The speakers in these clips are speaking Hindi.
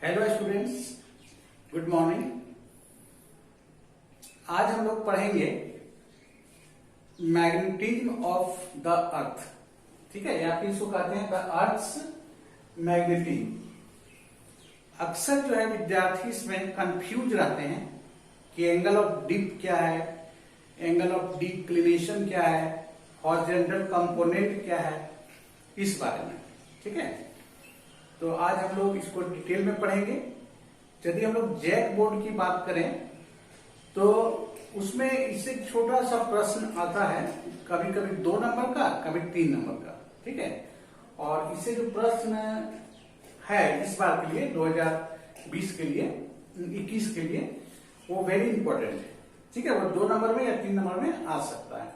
Hello students, good morning. आज हम लोग पढ़ेंगे मैग्नेटिज्म ऑफ द अर्थ। ठीक है, या फिर इसको कहते हैं द अर्थ्स मैग्नेटिज्म। अक्सर जो है विद्यार्थी इसमें कंफ्यूज रहते हैं कि एंगल ऑफ डिप क्या है, एंगल ऑफ डिक्लिनेशन क्या है, हॉरिजॉन्टल कंपोनेंट क्या है, इस बारे में। ठीक है, तो आज हम लोग इसको डिटेल में पढ़ेंगे। यदि हम लोग जैक बोर्ड की बात करें तो उसमें इससे छोटा सा प्रश्न आता है, कभी कभी 2 नंबर का, कभी 3 नंबर का। ठीक है, और इससे जो प्रश्न है इस बार के लिए 2020 के लिए 21 के लिए वो वेरी इंपॉर्टेंट है। ठीक है, वो 2 नंबर में या 3 नंबर में आ सकता है।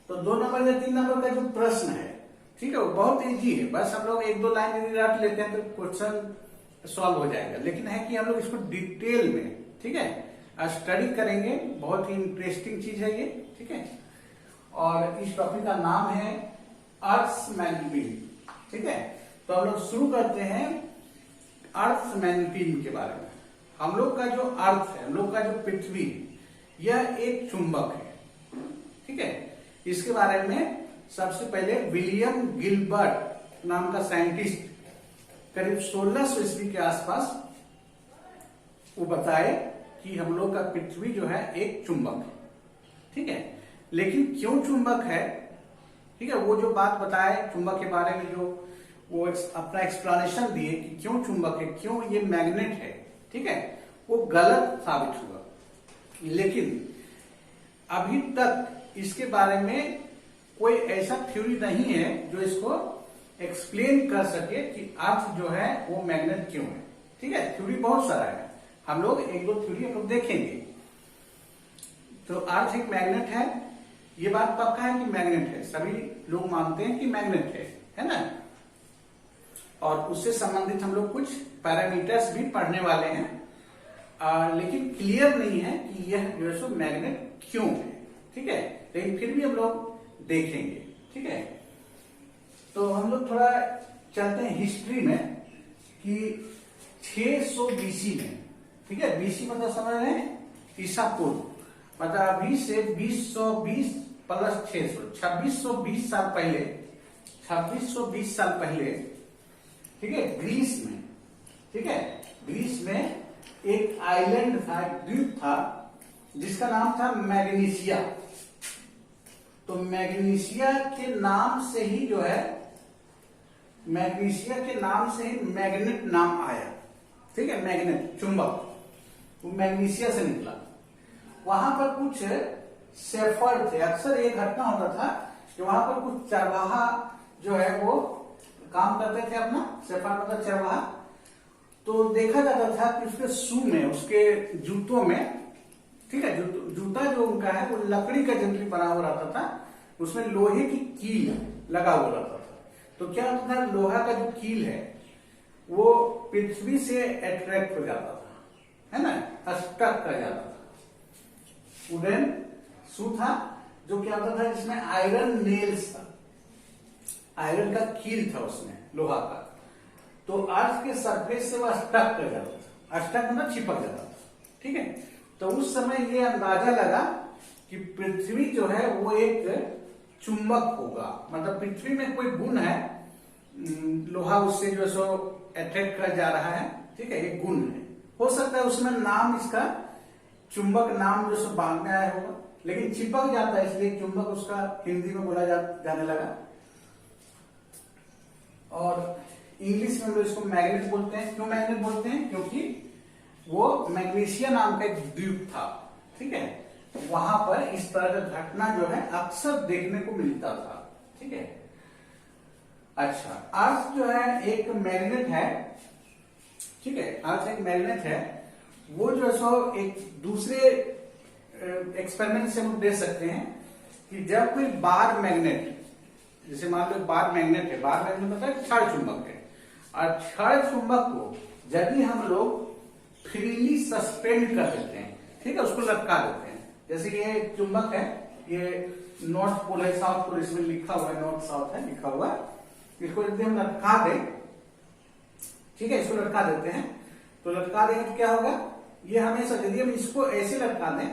तो 2 नंबर या 3 नंबर का जो प्रश्न है, ठीक है, वो बहुत इजी है। बस हम लोग 1-2 लाइन यदि रट लेते हैं तो क्वेश्चन सॉल्व हो जाएगा। लेकिन है कि हम लोग इसको डिटेल में, ठीक है, स्टडी करेंगे। बहुत ही इंटरेस्टिंग चीज है ये। ठीक है, और इस टॉपिक का नाम है अर्थ्स मैग्नेटिज्म। ठीक है, तो हम लोग शुरू करते हैं अर्थ्स मैग्नेटिज्म के बारे में। हम लोग का जो अर्थ है, हम लोग का जो पृथ्वी, यह एक चुंबक है। ठीक है, इसके बारे में सबसे पहले विलियम गिलबर्ट नाम का साइंटिस्ट करीब 1600 ईस्वी के आसपास वो बताए कि हम लोग का पृथ्वी जो है एक चुंबक है। ठीक है, लेकिन क्यों चुंबक है, ठीक है, वो जो बात बताए चुंबक के बारे में, जो वो अपना एक्सप्लेनेशन दिए कि क्यों चुंबक है, क्यों ये मैग्नेट है, ठीक है, वो गलत साबित हुआ। लेकिन अभी तक इसके बारे में कोई ऐसा थ्योरी नहीं है जो इसको एक्सप्लेन कर सके कि अर्थ जो है वो मैग्नेट क्यों है। ठीक है, थ्योरी बहुत सारा है, हम लोग 1-2 थ्योरी हम लोग देखेंगे। तो अर्थ एक मैग्नेट है, ये बात पक्का है कि मैग्नेट है, सभी लोग मानते हैं कि मैग्नेट है ना। और उससे संबंधित हम लोग कुछ पैरामीटर्स भी पढ़ने वाले हैं, लेकिन क्लियर नहीं है कि यह जो है सो मैग्नेट क्यों है। ठीक है, लेकिन फिर भी हम लोग देखेंगे। ठीक है, तो हम लोग थोड़ा चलते हैं हिस्ट्री में कि 600 बीसी में, ठीक है, बीसी मतलब समझ रहे हैं ईसा पूर्व, मतलब अभी से 2020 प्लस 600, 2620 साल पहले, 2620 साल पहले, ठीक है, ग्रीस में, ठीक है, ग्रीस में एक आइलैंड था, एक द्वीप था जिसका नाम था मैग्नीशिया। तो मैग्नीशिया के नाम से ही जो है, मैग्नीशिया के नाम से ही मैग्नेट नाम आया। ठीक है, मैग्नेट चुंबक वो मैग्नीशिया से निकला। वहां पर कुछ शेफर्ड थे। अक्सर ये घटना होता था कि वहां पर कुछ चरवाहा जो है वो काम करते थे अपना, शेफर्ड मतलब चरवाहा। तो देखा जाता था कि उसके शू में, उसके जूतों में, ठीक है, जूता जो उनका है वो लकड़ी का जनरली बना हुआ रहता था, उसमें लोहे की कील लगा हुआ रहता था। तो क्या होता था, लोहा का जो कील है वो पृथ्वी से अट्रैक्ट हो जाता था, है ना, स्टक कर जाता था। वुडन शू था जो क्या होता था, जिसमें आयरन नेल्स था, आयरन का कील था उसमें, लोहा का। तो अर्थ के सरफेस से वह स्टक कर जाता था, स्टक मतलब चिपक जाता था। ठीक है, तो उस समय ये अंदाजा लगा कि पृथ्वी जो है वो एक चुंबक होगा, मतलब पृथ्वी में कोई गुण है, लोहा उससे जो है सो अट्रैक्ट कर जा रहा है। ठीक है, एक गुण है, हो सकता है उसमें नाम इसका चुंबक नाम जो सो बाद में आया होगा, लेकिन चिपक जाता है इसलिए चुंबक उसका हिंदी में बोला जाने लगा। और इंग्लिश में हम लोग इसको मैग्नेट बोलते हैं। क्यों मैग्नेट बोलते हैं? क्योंकि वो मैग्नीशिया नाम का एक द्वीप था। ठीक है, वहां पर इस तरह का घटना जो है अक्सर देखने को मिलता था। ठीक है, अच्छा, अर्थ जो है एक मैग्नेट है। ठीक है, अर्थ एक मैग्नेट है। वो जो है सो एक दूसरे एक्सपेरिमेंट से हम देख सकते हैं कि जब कोई बार मैग्नेट, जैसे मान लो बार मैग्नेट है, बार मैग्नेट मतलब क्षण चुंबक है, और क्षण चुंबक को यदि हम लोग फ्रीली सस्पेंड कर देते हैं, ठीक है, उसको लटका देते हैं। जैसे ये चुंबक है, ये नॉर्थ पोल है, साउथ पोल इसमें लिखा हुआ है, नॉर्थ साउथ है लिखा हुआ, इसको यदि हम लटका दें ठीक है, इसको लटका देते हैं, तो लटका देंगे तो क्या होगा, ये हमेशा यदि हम इसको ऐसे लटका दें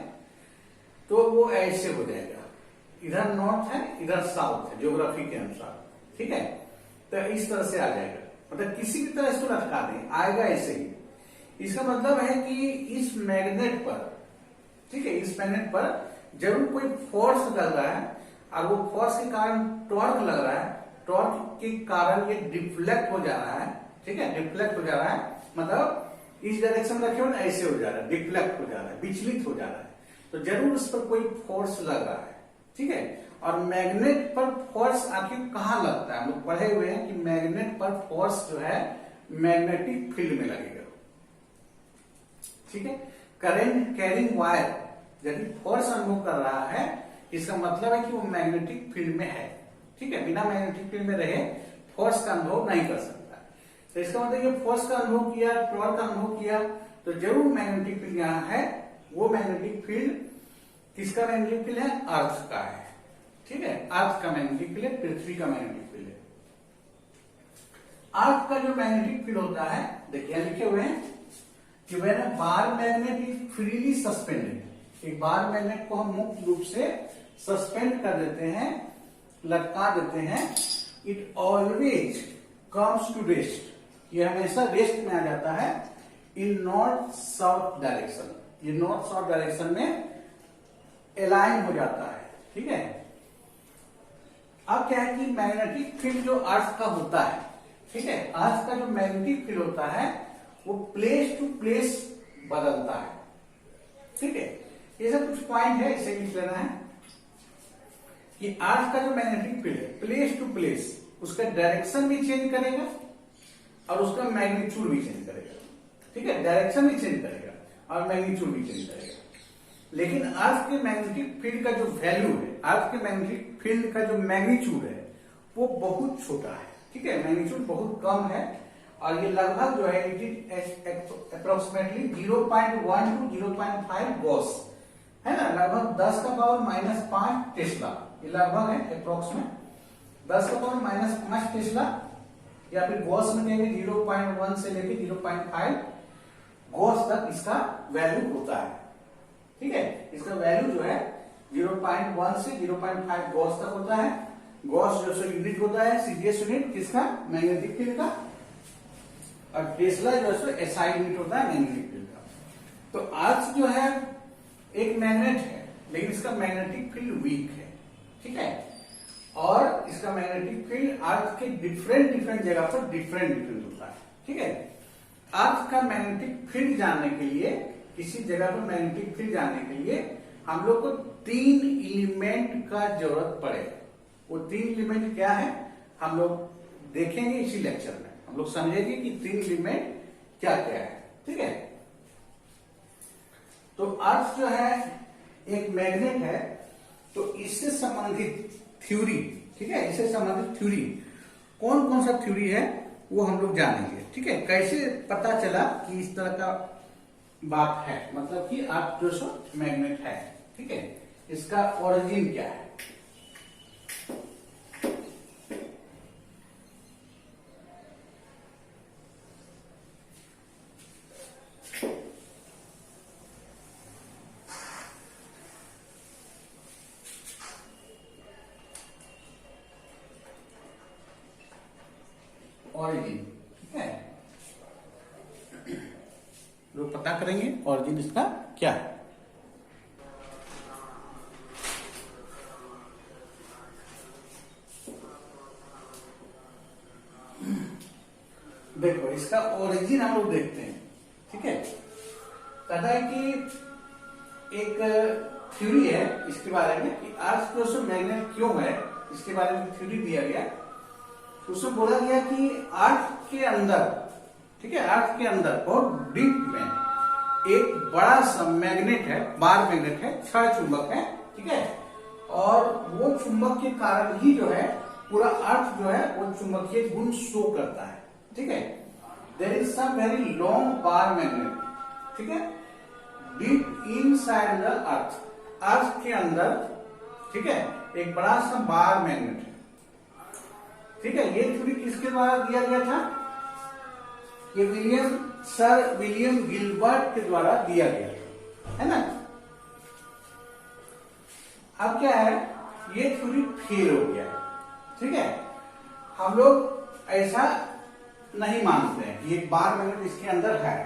तो वो ऐसे हो जाएगा, इधर नॉर्थ है इधर साउथ है ज्योग्राफी के अनुसार, ठीक है। तो इस तरह से आ जाएगा, मतलब किसी भी तरह इसको लटका दें आएगा ऐसे ही। इसका मतलब है कि इस मैग्नेट पर, ठीक है, इस मैग्नेट पर जरूर कोई फोर्स लग रहा है और वो फोर्स के कारण टॉर्क लग रहा है, टॉर्क के कारण ये डिफ्लेक्ट हो जा रहा है, ठीक है, डिफ्लेक्ट हो जा रहा है, मतलब इस डायरेक्शन में रखे हो ना ऐसे हो जा रहा है, डिफ्लेक्ट हो जा रहा है, विचलित हो जा रहा है, तो जरूर उस पर कोई फोर्स लग रहा है, ठीक है। और मैग्नेट पर फोर्स आखिर कहां लगता है, हम लोग पढ़े हुए हैं कि मैग्नेट पर फोर्स जो है मैग्नेटिक फील्ड में लगेगा, ठीक है। करंट कैरिंग वायर यदि फोर्स अनुभव कर रहा है, इसका मतलब है कि वो मैग्नेटिक फील्ड में है, ठीक है, बिना मैग्नेटिक फील्ड में रहे फोर्स का अनुभव नहीं कर सकता। तो इसका मतलब ये फोर्स का अनुभव किया, टॉर्क का अनुभव किया, तो जरूर मैग्नेटिक फील्ड यहाँ है। वो मैग्नेटिक फील्ड किसका मैग्नेटिक फील्ड है, अर्थ का है, ठीक है, अर्थ का मैग्नेटिक फील्ड है, पृथ्वी का मैग्नेटिक फील्ड है। अर्थ का जो मैग्नेटिक फील्ड होता है, देखिए लिखे हुए हैं कि when a bar magnet is freely suspended, एक बार मैग्नेट को हम मुक्त रूप से सस्पेंड कर देते हैं, लटका देते हैं, it always comes to rest, ये हमेशा रेस्ट में आ जाता है इन नॉर्थ साउथ डायरेक्शन, ये नॉर्थ साउथ डायरेक्शन में अलाइन हो जाता है, ठीक है। अब क्या है कि मैग्नेटिक फील्ड जो अर्थ का होता है, ठीक है, अर्थ का जो मैग्नेटिक फील्ड होता है वो प्लेस टू प्लेस बदलता है, ठीक है। ये सब कुछ पॉइंट है, इसे लिख लेना है कि अर्थ का जो मैग्नेटिक फील्ड है प्लेस टू प्लेस, उसका डायरेक्शन भी चेंज करेगा और उसका मैग्नीट्यूड भी चेंज करेगा, ठीक है, डायरेक्शन भी चेंज करेगा और मैग्नीट्यूड भी चेंज करेगा। लेकिन अर्थ के मैग्नेटिक फील्ड का जो वैल्यू है, अर्थ के मैग्नेटिक फील्ड का जो मैग्नीट्यूड है वो बहुत छोटा है, ठीक है, मैग्नीट्यूड बहुत कम है, और ये लगभग जो है it is approximately 0.1 to 0.5 Gauss, है ना, लगभग 10 का पावर -5 टेस्ला, ये लगभग है अप्रोक्सीमेट 10 का पावर -5 टेस्ला, या फिर गॉस में कहेंगे 0.1 से लेके 0.5 गॉस तक इसका वैल्यू होता है, ठीक है। इसका वैल्यू जो है 0.1 से 0.5 गॉस तक होता है। गॉस जो सो यूनिट होता है सीजीएस यूनिट किसका, मैग्नेटिक फील्ड का, और टेस्ला जो है सो एसआई यूनिट होता है मैग्नेटिक फील्ड का। तो अर्थ जो है एक मैग्नेट है, लेकिन इसका मैग्नेटिक फील्ड वीक है, ठीक है, और इसका मैग्नेटिक फील्ड अर्थ के डिफरेंट जगह पर डिफरेंट होता है, ठीक है। अर्थ का मैग्नेटिक फील्ड जानने के लिए, किसी जगह पर मैग्नेटिक फील्ड जानने के लिए हम लोग को 3 एलिमेंट का जरूरत पड़ेगा। वो 3 एलिमेंट क्या है हम लोग देखेंगे इसी लेक्चर में, हम लोग समझेंगे कि 3 एलिमेंट क्या क्या है, ठीक है। तो अर्थ जो है एक मैग्नेट है, तो इससे संबंधित थ्योरी, ठीक है, इससे संबंधित थ्योरी कौन कौन सा थ्योरी है वो हम लोग जानेंगे, ठीक है। कैसे पता चला कि इस तरह का बात है, मतलब कि अर्थ जो सो मैग्नेट है, ठीक है, इसका ओरिजिन क्या है। ऑरिजिन, ठीक है, लोग पता करेंगे ऑरिजिन इसका क्या है। देखो इसका ओरिजिन हम लोग देखते हैं, ठीक है। कहता है कि एक थ्योरी है इसके बारे में कि अर्थ जो मैग्नेट क्यों है, इसके बारे में थ्योरी दिया गया। उसमें बोला गया कि अर्थ के अंदर, ठीक है, अर्थ के अंदर बहुत डीप में एक बड़ा सा मैग्नेट है, बार मैग्नेट है, क्षय चुंबक है, ठीक है, और वो चुंबक के कारण ही जो है पूरा अर्थ जो है वो चुंबकीय गुण शो करता है, ठीक है। There is some very long bar magnet, ठीक है, deep inside the earth, earth के अंदर, ठीक है, एक बड़ा सा बार मैग्नेट है, ठीक है। ये थ्योरी किसके द्वारा दिया गया था, ये सर विलियम गिलबर्ट के द्वारा दिया गया है ना। अब क्या है, ये थ्योरी फेल हो गया है, ठीक है। हम लोग ऐसा नहीं मानते हैं कि एक बार मैग्नेट इसके अंदर है।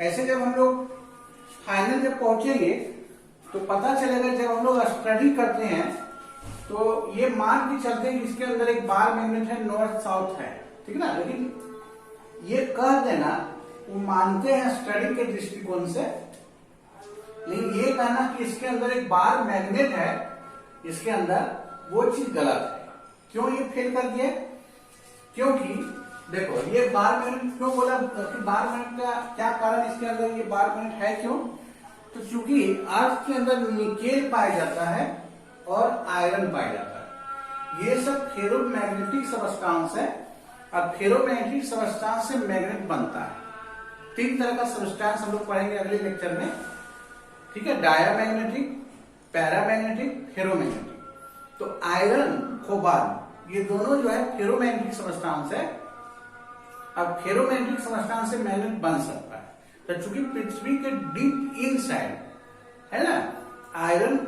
ऐसे जब हम लोग फाइनल जब पहुंचेंगे तो पता चलेगा, जब हम लोग स्टडी करते हैं तो ये मान के चलते हैं कि इसके अंदर एक बार मैग्नेट है, नॉर्थ साउथ है, ठीक है ना। लेकिन ये कह देना, वो मानते हैं स्टडी के दृष्टिकोण से, लेकिन ये कहना कि इसके अंदर एक बार मैग्नेट है इसके अंदर, वो चीज गलत है। क्यों ये फेल कर दिया? क्योंकि देखो, ये बार मैग्नेट क्यों बोला कि बार मैग्नेट का क्या कारण, इसके अंदर ये बार मैग्नेट है क्यों? तो चूंकि अर्थ के अंदर निकेल पाया जाता है और आयरन पाया जाता है, ये सब फेरोमैग्नेटिक सबस्टांस है। और फेरोमैग्नेटिक सबस्टांस से मैग्नेट बनता है। 3 तरह का सबस्टांस हम लोग पढ़ेंगे अगले लेक्चर में, ठीक है। Diamagnetic, paramagnetic, ferromagnetic. तो आयरन, कोबाल्ट, ये दोनों जो है फेरोमैग्नेटिक सबस्टांस है। अब फेरोमैग्नेटिक सबस्टांस से मैग्नेट बन सकता है। तो चूंकि पृथ्वी के डीप इनसाइड है ना, आयरन,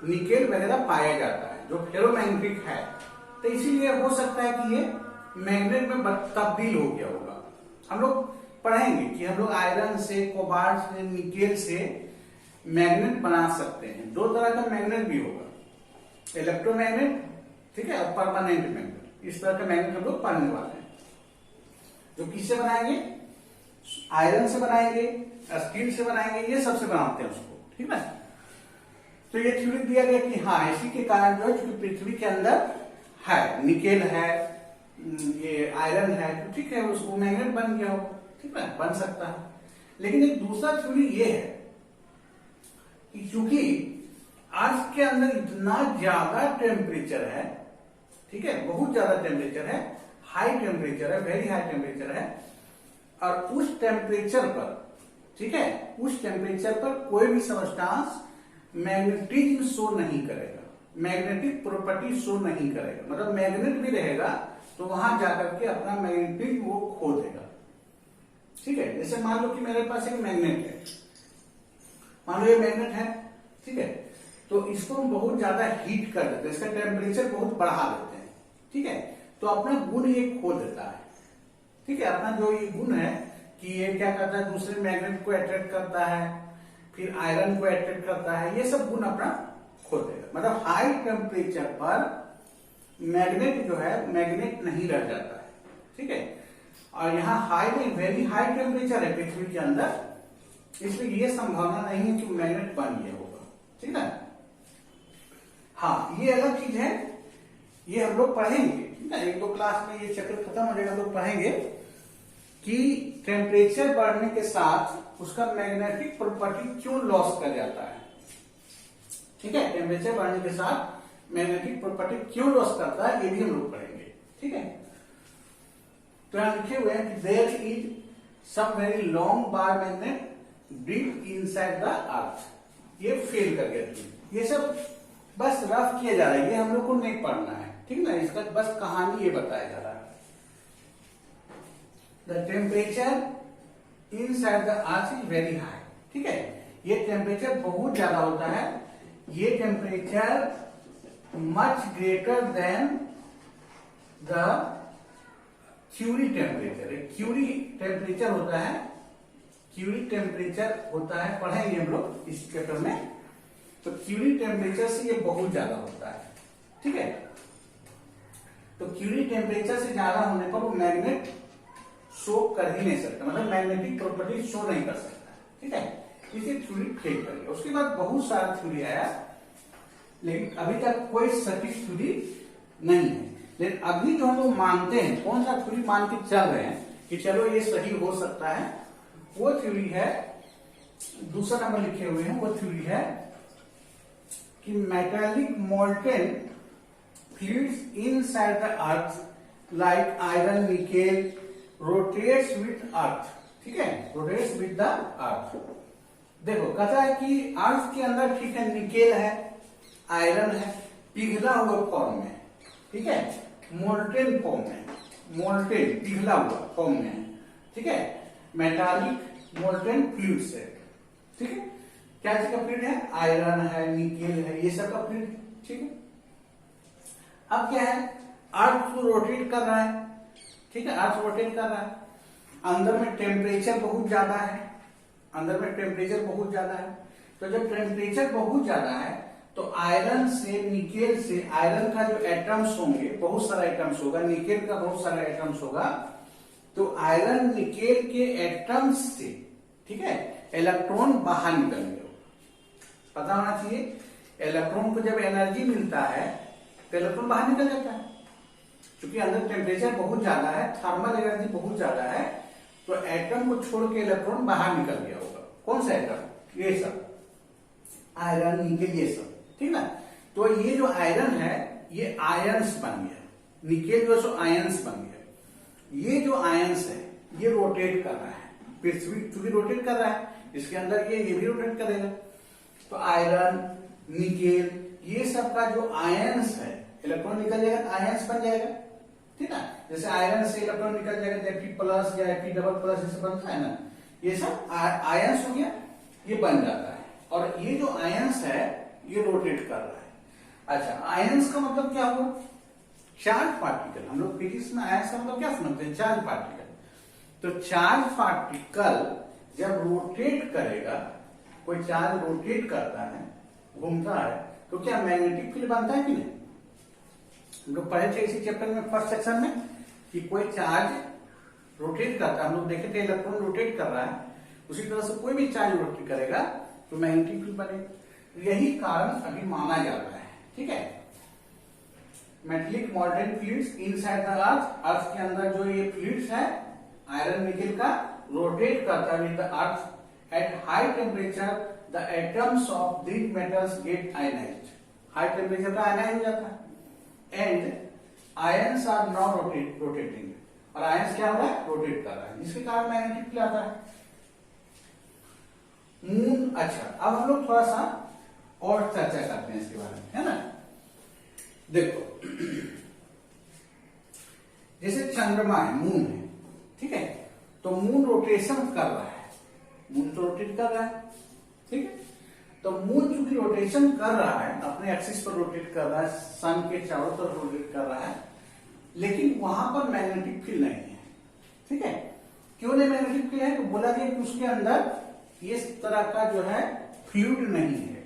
निकेल वगैरह पाया जाता है जो फेरोमैग्नेटिक है, तो इसीलिए हो सकता है कि ये मैग्नेट में तब्दील हो गया होगा। हम लोग पढ़ेंगे कि हम लोग आयरन से, कोबाल्ट से, निकेल से मैग्नेट बना सकते हैं। 2 तरह का मैग्नेट भी होगा, इलेक्ट्रोमैग्नेट, ठीक है, और परमानेंट मैग्नेट। इस तरह का मैग्नेट हम लोग पढ़ने वाले हैं, जो किससे बनाएंगे? आयरन से बनाएंगे, स्टील से बनाएंगे, ये सबसे बनाते हैं उसको, ठीक है। तो ये थ्योरी दिया गया कि हाँ, इसी के कारण जो है, क्योंकि पृथ्वी के अंदर है, निकेल है, ये आयरन है, तो ठीक है, उसको मैग्नेट बन गया हो, ठीक है, बन सकता है। लेकिन एक दूसरा थ्योरी ये है कि चूंकि अर्थ के अंदर इतना ज्यादा टेम्परेचर है, ठीक है, बहुत ज्यादा टेम्परेचर है, हाई टेम्परेचर है, वेरी हाई टेम्परेचर है, और उस टेम्परेचर पर, ठीक है, उस टेम्परेचर पर कोई भी सबस्टांस मैग्नेटिज्म शो नहीं करेगा, मैग्नेटिक प्रॉपर्टी शो नहीं करेगा। मतलब मैग्नेट भी रहेगा तो वहां जाकर के अपना मैग्नेटिज्म वो खो देगा, ठीक है। जैसे मान लो कि मेरे पास एक मैग्नेट है, मान लो ये मैग्नेट है, ठीक है, तो इसको हम बहुत ज्यादा हीट कर देते हैं, इसका टेम्परेचर बहुत बढ़ा देते हैं, ठीक है, तो अपना गुण ये खो देता है, ठीक है। अपना जो ये गुण है कि ये क्या करता है, दूसरे मैग्नेट को अट्रैक्ट करता है, फिर आयरन को अट्रैक्ट करता है, ये सब गुण अपना खो देगा। मतलब हाई टेम्परेचर पर मैग्नेट जो है, मैग्नेट नहीं रह जाता है, ठीक है। और यहाँ हाई नहीं, वेरी हाई टेम्परेचर है पृथ्वी के अंदर, इसलिए ये संभावना नहीं है कि मैग्नेट बन गया होगा, ठीक है। हाँ, ये अलग चीज है, ये हम लोग पढ़ेंगे, ठीक है। 1-2 क्लास में ये चक्र खत्म हो जाएगा, हम लोग पढ़ेंगे कि टेम्परेचर बढ़ने के साथ उसका मैग्नेटिक प्रॉपर्टी क्यों लॉस कर जाता है, ठीक है। टेम्परेचर बढ़ने के साथ मैग्नेटिक प्रॉपर्टी क्यों लॉस करता है, ये भी हम लोग पढ़ेंगे, ठीक है। तो यहां लिखे हुए हैं कि there is some very long bar magnet deep inside the earth. ये फेल कर गया। ये सब बस रफ किया जा रहा है, ये हम लोग को नहीं पढ़ना है, ठीक ना। इसका बस कहानी ये बताया जा रहा है। The temperature inside the earth is very high, ठीक है। ये टेम्परेचर बहुत ज्यादा होता है, ये temperature much greater than the Curie temperature. Curie temperature होता है, क्यूरी टेम्परेचर होता है, पढ़ेंगे हम लोग इस चैप्टर में। तो क्यूरी टेम्परेचर से ये बहुत ज्यादा होता है, ठीक है। तो क्यूरी टेम्परेचर से ज्यादा होने पर वो मैग्नेट शो कर ही नहीं सकता, मतलब मैग्नेटिक प्रॉपर्टी शो नहीं कर सकता, ठीक है। इसे थ्योरी फेल कर गया। उसके बाद बहुत सारा थ्योरी आया, लेकिन अभी तक कोई सटीक थ्योरी नहीं है। लेकिन अभी जो हम लोग मानते हैं, कौन सा थ्योरी मान के चल रहे हैं कि चलो ये सही हो सकता है, वो थ्योरी है, दूसरा नंबर लिखे हुए हैं, वो थ्योरी है कि metallic molten fluids inside the earth like iron, nickel rotates with अर्थ, ठीक है, रोटेट्स विथ द अर्थ। देखो कहता है कि अर्थ के अंदर, ठीक है, निकेल है, आयरन है, पिघला हुआ फॉर्म में, ठीक है, मोल्टेन फॉर्म में, मोल्टेन पिघला हुआ फॉर्म में, ठीक है। मेटालिक मोल्टेन फ्लूइड से, ठीक है। क्या चीज का फ्लूइड है? आयरन है, निकेल है, ये सब का फ्लूइड, ठीक है। अब क्या है, अर्थ को रोटेट कर रहा है, ठीक है, अर्थ रोटेट कर रहा है, अंदर में टेम्परेचर बहुत ज्यादा है, अंदर में टेम्परेचर बहुत ज्यादा है। तो जब टेम्परेचर बहुत ज्यादा है तो आयरन से, निकेल से, आयरन का जो एटम्स होंगे, बहुत सारा एटम्स होगा, निकेल का बहुत सारा एटम्स होगा, तो आयरन निकेल के एटम्स से, ठीक है, इलेक्ट्रॉन बाहर निकलेंगे। पता होना चाहिए, इलेक्ट्रॉन को जब एनर्जी मिलता है तो इलेक्ट्रॉन बाहर निकल जाता है, क्योंकि अंदर टेम्परेचर बहुत ज्यादा है, थर्मल एनर्जी बहुत ज्यादा है, तो एटम को छोड़ के इलेक्ट्रॉन बाहर निकल गया होगा। कौन सा एटम? ये सब, आयरन, निकेल, ये सब, ठीक ना। तो ये जो आयरन है ये आयंस बन गया, निकेल जो सो आयंस बन गया। ये जो आयंस है ये रोटेट कर रहा है, पृथ्वी चूंकि रोटेट कर रहा है, इसके अंदर ये भी रोटेट करेगा। तो आयरन, निकेल, ये सब का जो आयंस है, इलेक्ट्रॉन निकल जाएगा तो आयंस बन जाएगा, ठीक है। जैसे आयरन से इलेक्ट्रॉन निकल जाएगा, Fe प्लस या Fe डबल प्लस जैसे बनता है ना, ये सब आयंस हो गया, ये बन जाता है। और ये जो आयंस है ये रोटेट कर रहा है। अच्छा, आयंस का मतलब क्या हुआ? Charge particle. हम लोग फिजिक्स में आयंस का मतलब क्या समझते हैं? Charge particle. तो चार्ज पार्टिकल जब रोटेट करेगा, कोई चार्ज रोटेट करता है, घूमता है, तो क्या मैग्नेटिक फील्ड बनता है कि नहीं? हम लोग पढ़े थे इसी चैप्टर में, फर्स्ट सेक्शन में, कि कोई चार्ज रोटेट करता है, हम लोग देखे थे इलेक्ट्रॉन रोटेट कर रहा है, उसी तरह से कोई भी चार्ज रोटेट करेगा तो मैग्नेटिक फील्ड बनेगा। यही कारण अभी माना जाता है, ठीक है। Metallic molten fluids inside the earth, earth के अंदर जो ये फ्लूइड्स है आयरन निकेल का, रोटेट करता है with the earth at high temperature, the atoms of these metals get ionized. High temperature पर आयनाइज हो जाता है, and ions are now rotating, और आयंस क्या हो रहा है? रोटेट कर रहा है, जिसके कारण मैग्नेटिक फील्ड आता है। मून, अच्छा अब हम लोग थोड़ा सा और चर्चा करते हैं इसके बारे में, है ना। देखो, जैसे चंद्रमा है, मून है, ठीक है, तो मून रोटेशन कर रहा है, मून तो रोटेट कर रहा है, ठीक है। तो मून चूंकि रोटेशन कर रहा है, अपने एक्सिस पर रोटेट कर रहा है, सन के चारों तरफ रोटेट कर रहा है, लेकिन वहां पर मैग्नेटिक फील्ड नहीं है, ठीक है। क्यों नहीं मैग्नेटिक फील्ड है? तो बोला गया कि उसके अंदर इस तरह का जो है फ्लूइड नहीं है,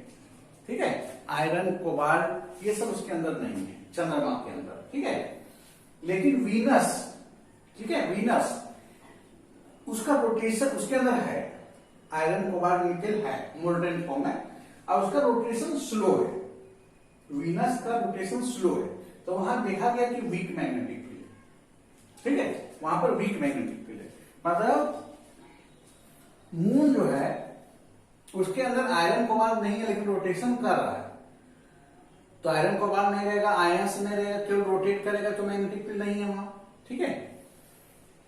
ठीक है, आयरन, कोबाल्ट, ये सब उसके अंदर नहीं है, चंद्रमा के अंदर, ठीक है। लेकिन वीनस, ठीक है, वीनस, उसका रोटेशन उसके अंदर है, आयरन, कोबाल्ट, निकेल है, मोल्टेन फॉर्म है, और उसका रोटेशन स्लो है, वीनस का रोटेशन स्लो है, तो वहां देखा गया कि वीक मैग्नेटिक फील्ड, ठीक है, वहां पर वीक मैग्नेटिक फील्ड है। मतलब मून जो है उसके अंदर आयरन कोबाल्ट नहीं है, लेकिन रोटेशन कर रहा है, तो आयरन कोबाल्ट नहीं रहेगा, आयंस नहीं रहेगा, केवल रोटेट करेगा, तो मैग्नेटिक फील्ड नहीं है वहां, ठीक है।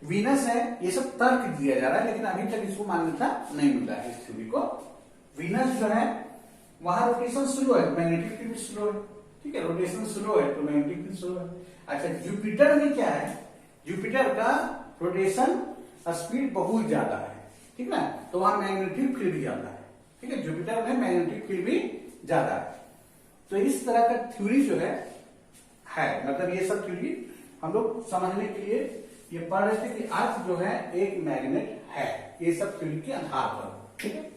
वीनस है, ये सब तर्क दिया जा रहा है, लेकिन अभी तक इसको मान्यता नहीं मिला है इस थ्योरी को। वीनस जो है वहां रोटेशन स्लो है, मैग्नेटिक फील्ड स्लो है, ठीक है, रोटेशन स्लो है तो मैग्नेटिक फील्ड स्लो है। अच्छा, जुपिटर में क्या है? जुपिटर का रोटेशन स्पीड बहुत ज्यादा है, ठीक है, तो वहां मैग्नेटिक फील्ड भी ज्यादा है, ठीक है, जुपिटर में मैग्नेटिक फील्ड भी ज्यादा है। तो इस तरह का थ्योरी जो है, मतलब ये सब थ्योरी हम लोग समझने के लिए ये पढ़ रहे थे कि अर्थ जो है एक मैग्नेट है, ये सब थ्योरी के आधार पर, ठीक है।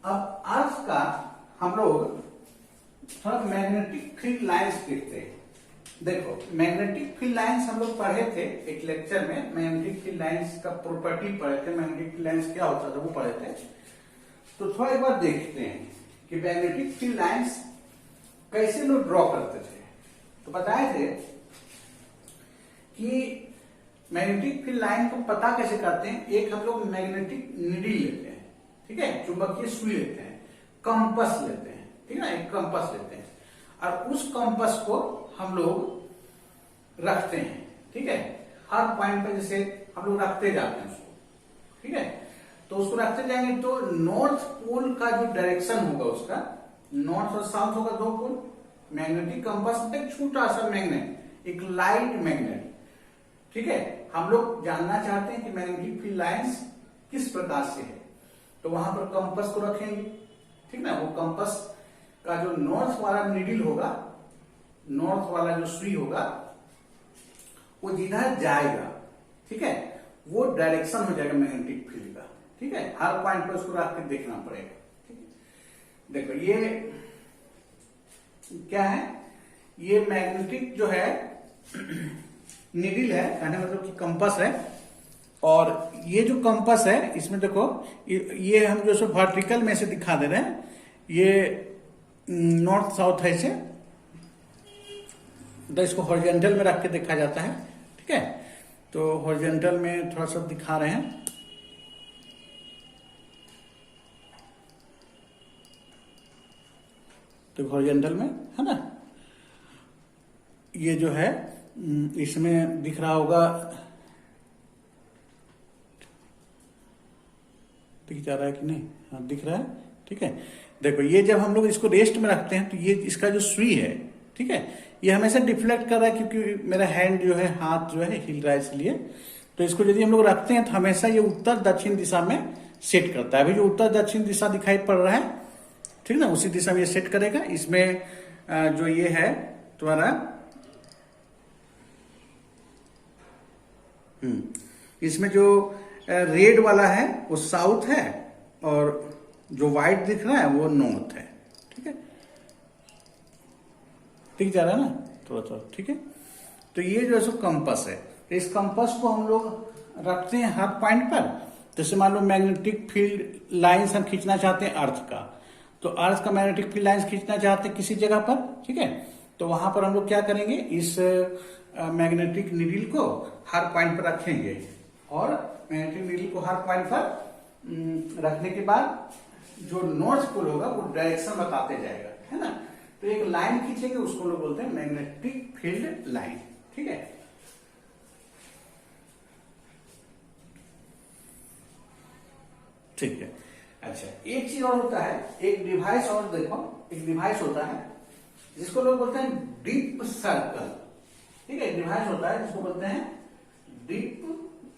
अब अर्थ का हम लोग थोड़ा मैग्नेटिक फील्ड लाइंस देखते हैं। देखो, मैग्नेटिक फील्ड लाइंस हम लोग पढ़े थे एक लेक्चर में, मैग्नेटिक फील्ड लाइंस का प्रॉपर्टी पढ़े थे, मैग्नेटिक फील्ड लाइंस क्या होता था वो पढ़े थे। तो थोड़ा एक बार देखते हैं कि मैग्नेटिक फील्ड लाइंस कैसे लोग ड्रॉ करते थे। तो बताए थे कि मैग्नेटिक फील्ड लाइन को पता कैसे करते हैं। एक हम लोग मैग्नेटिक नीडल लेते हैं, ठीक है, चुंबकीय सुई लेते हैं, कंपास लेते हैं, ठीक है ना, एक कंपास लेते हैं, और उस कंपास को हम लोग रखते हैं, ठीक है, हर पॉइंट पे जैसे हम लोग रखते जाते हैं उसको, ठीक है। तो उसको रखते जाएंगे तो नॉर्थ पोल का जो डायरेक्शन होगा उसका, नॉर्थ और साउथ होगा दो पोल। मैग्नेटिक कंपास एक छोटा सा मैग्नेट, एक लाइट मैग्नेट, ठीक है। हम लोग जानना चाहते हैं कि मैग्नेटिक फील्ड लाइंस किस प्रकार से है, तो वहां पर कंपास को रखेंगे, ठीक ना। वो कंपास का जो नॉर्थ वाला नीडल होगा, नॉर्थ वाला जो सुई होगा, वो जिधर जाएगा, ठीक है, वो डायरेक्शन हो जाएगा मैग्नेटिक फील्ड का, ठीक है। हर पॉइंट पर उसको रख के देखना पड़ेगा, ठीक है। देखो ये क्या है, ये मैग्नेटिक जो है नीडल है, कहने मतलब कि कंपास है। और ये जो कंपास है इसमें देखो ये हम जो सो वर्टिकल में से दिखा दे रहे हैं, ये नॉर्थ साउथ है इसे, तो इसको हॉरिजॉन्टल में रख के देखा जाता है, ठीक है। तो हॉरिजॉन्टल में थोड़ा सा दिखा रहे हैं, तो हॉरिजॉन्टल में है ना, ये जो है इसमें दिख रहा होगा, दिख जा रहा है कि नहीं, हाँ दिख रहा है, ठीक है। देखो ये जब हम लोग इसको रेस्ट में रखते हैं तो ये इसका जो सुई है, ठीक है, ये हमेशा डिफ्लेक्ट कर रहा है क्योंकि मेरा हैंड जो है, हाथ जो है हिल रहा है इसलिए। तो इसको यदि हम लोग रखते हैं तो हमेशा ये उत्तर दक्षिण दिशा में सेट करता है। अभी जो उत्तर दक्षिण दिशा दिखाई पड़ रहा है, ठीक ना, उसी दिशा में ये सेट करेगा। इसमें जो ये है तुम्हारा इसमें जो रेड वाला है वो साउथ है, और जो व्हाइट दिख रहा है वो नॉर्थ है, ठीक है। दिख जा रहा है ना थोड़ा थोड़ा, ठीक है। तो ये जो है सो कंपास है, तो इस कंपास को हम लोग रखते हैं हर पॉइंट पर। जैसे मान लो मैग्नेटिक फील्ड लाइंस हम खींचना चाहते हैं अर्थ का, तो अर्थ का मैग्नेटिक फील्ड लाइंस खींचना चाहते हैं किसी जगह पर, ठीक है। तो वहां पर हम लोग क्या करेंगे, इस मैग्नेटिक नीडल को हर पॉइंट पर रखेंगे, और मैग्नेटिक नीडल को हर पॉइंट पर रखने के बाद जो नॉर्थ पोल होगा वो डायरेक्शन बताते जाएगा, है ना। तो एक लाइन खींचेंगे, उसको लोग बोलते हैं मैग्नेटिक फील्ड लाइन, ठीक है। ठीक है, अच्छा एक चीज और होता है, एक डिवाइस और देखो, एक डिवाइस होता है जिसको लोग बोलते हैं डीप सर्कल, ठीक है। डिवाइस होता है जिसको बोलते हैं डीप